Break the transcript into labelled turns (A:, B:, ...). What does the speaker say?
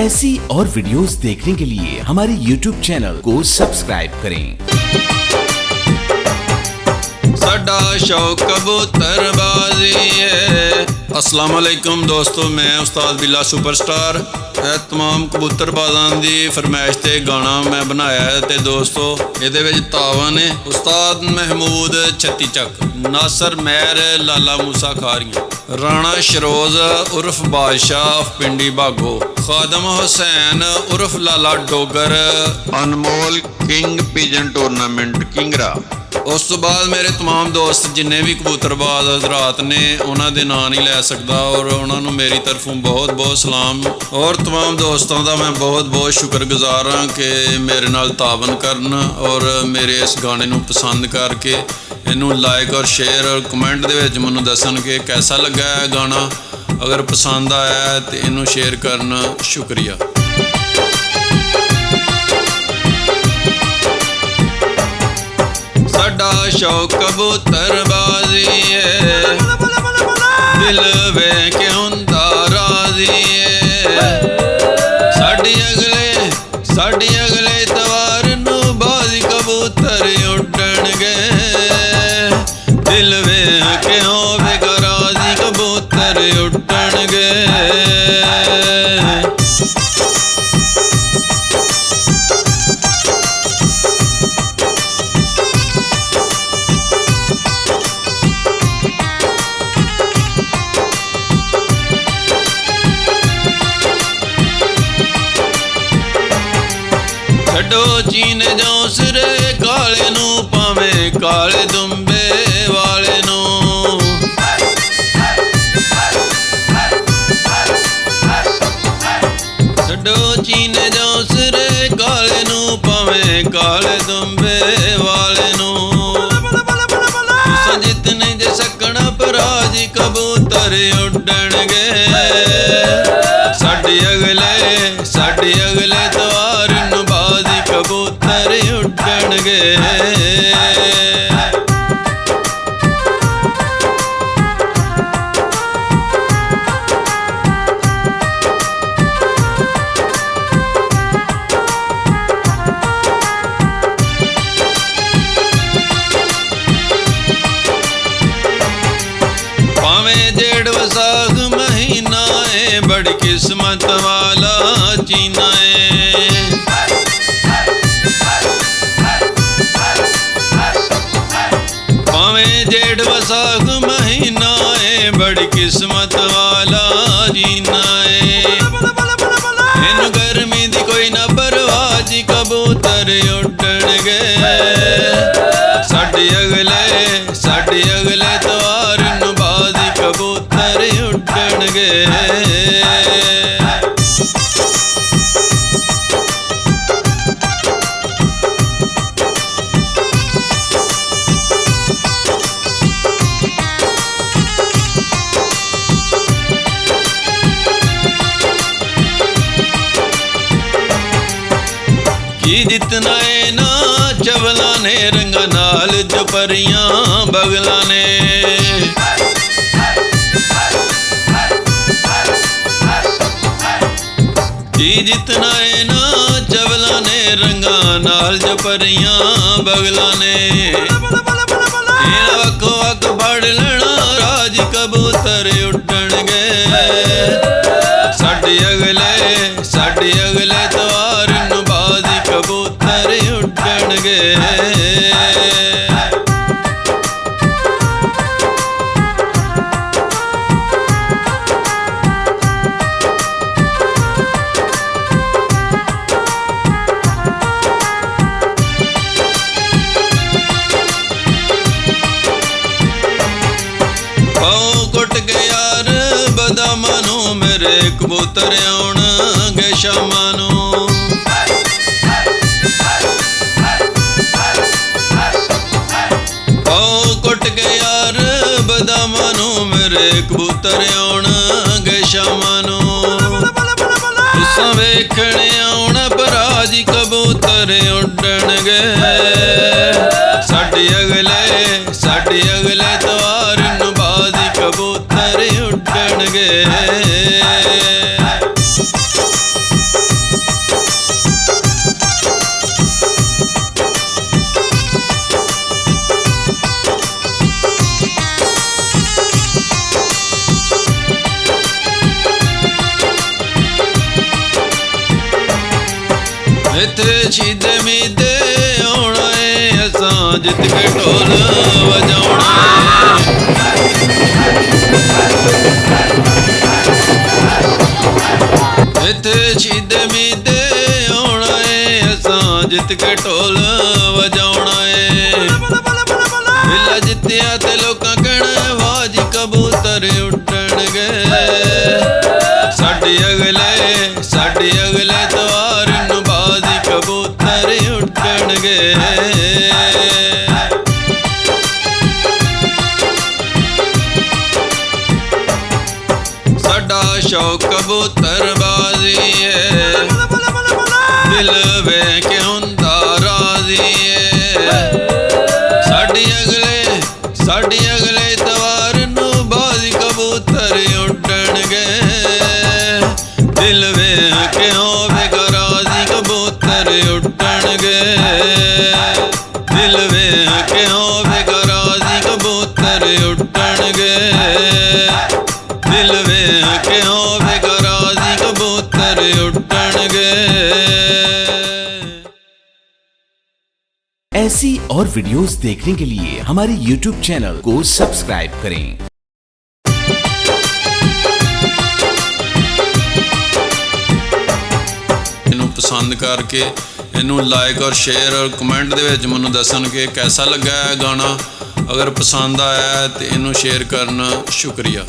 A: ऐसी और वीडियोस देखने के लिए हमारे YouTube चैनल को सब्सक्राइब करें।
B: साडा शौक कबूतरबाजी है। अस्सलाम वालेकुम दोस्तों, मैं उस्ताद बिल्ला सुपरस्टार है। तमाम कबूतरबाजां दी फरमाइश ते गाना मैं बनाया है ते दोस्तों इहदे विच तावन है उस्ताद महमूद छत्ती चक, नासर महर, लाला मूसा खारियां, राणा शरोज उर्फ बादशाह पिंडी भागो, खादम हुसैन उर्फ लाला डोगर, अनमोल किंग पिजन टूरनामेंट किंगरा। उस तो बाद मेरे तमाम दोस्त जिन्ने भी कबूतरबाज हजरात ने उन्होंने दे नाम नहीं लै सकता और उन्होंने मेरी तरफों बहुत बहुत सलाम और तमाम दोस्तों का मैं बहुत बहुत शुक्रगुजार हाँ कि मेरे नाल तावन करन और मेरे इस गाने नूं पसंद करके इनू लाइक और शेयर और कमेंट दे विच मैनूं दसन कि कैसा लगा है गाना। अगर पसंद आया तो इनू शेयर करना। शुक्रिया। साडा शौक कबूतरबाजी है, दिल वेख के हुंदा राजी है। साडी अगले तवार नू बाजी कबूतर उड्डणगे, दिल वेख के होवेगा राजी कबूतर उड्डणगे। छड्डो चीन जौसरे काले नू भावें काले दुंबे वाले नू। छड्डो चीन जौसरे काले नू भावें काले दुंबे वाले नू। तुसां जित नहीं जे सकना पराजी कबूतर उड्डणगे। साडी अगले तवार नू बाजी कबूतर उड्डणगे। भावें जेड़ वसाख महीना है, बड़ी किस्मत वाला जीना है। भावें जेड़ वसाख महीना है, बड़ी किस्मत वाला जीना है। इन गर्मी दी कोई ना परवाह जी कबूतर उड्डणगे। साडी अगले तवार नू बाजी कबूतर उड्डणगे। की जितना है ना चवला ने रंगा नाल जो परियां बगला ने। की जितना है ना चवला ने रंगा नाल जो परियां बगला ने। वक् वक् फड़ लेना राज कबूतर उड्डणगे। साडी अगले तवार नू बाजी कबूतर उड्डणगे। पाओ कुट के यार बदामां नू मेरे कबूतर आउणगे शामां नू। पाओ कुट के यार बदामां नू मेरे कबूतर आउणगे शामां नू। तुसां वेखणे आउणा पराजी कबूतर उड्डणगे। साडी अगले तवार नू बाजी कबूतर उड्डणगे। इत्थे शीदे मीदे आउणा है असां जित के ढोल वजाउणा है। इत्थे शीदे मीदे आउणा है असां जित के ढोल वजाउणा है। बिल्ला जित्तिया ते लोकां कहना वाह जी कबूतर उड्डणगे साडी अगले तवार नूं बाजी कबूतर उड्डणगे। साडा शौक कबूतरबाजी है दिल वेख के हुंदा राजी है। साडी अगले तवार नूं बाजी कबूतर उड्डणगे दिल वेख के होवेगा राजी कबूतर उड्डणगे दिल वेख के होवेगा राजी कबूतर उड्डणगे दिल वेख के होवेगा राजी कबूतर उड्डणगे।
A: ऐसी और वीडियोस देखने के लिए हमारे YouTube चैनल को सब्सक्राइब करें।
B: इनू पसंद करके इनू लाइक और शेयर और कमेंट दे विच मैनूं दसन कि कैसा लगा है गाना। अगर पसंद आया तो इनू शेयर करना। शुक्रिया।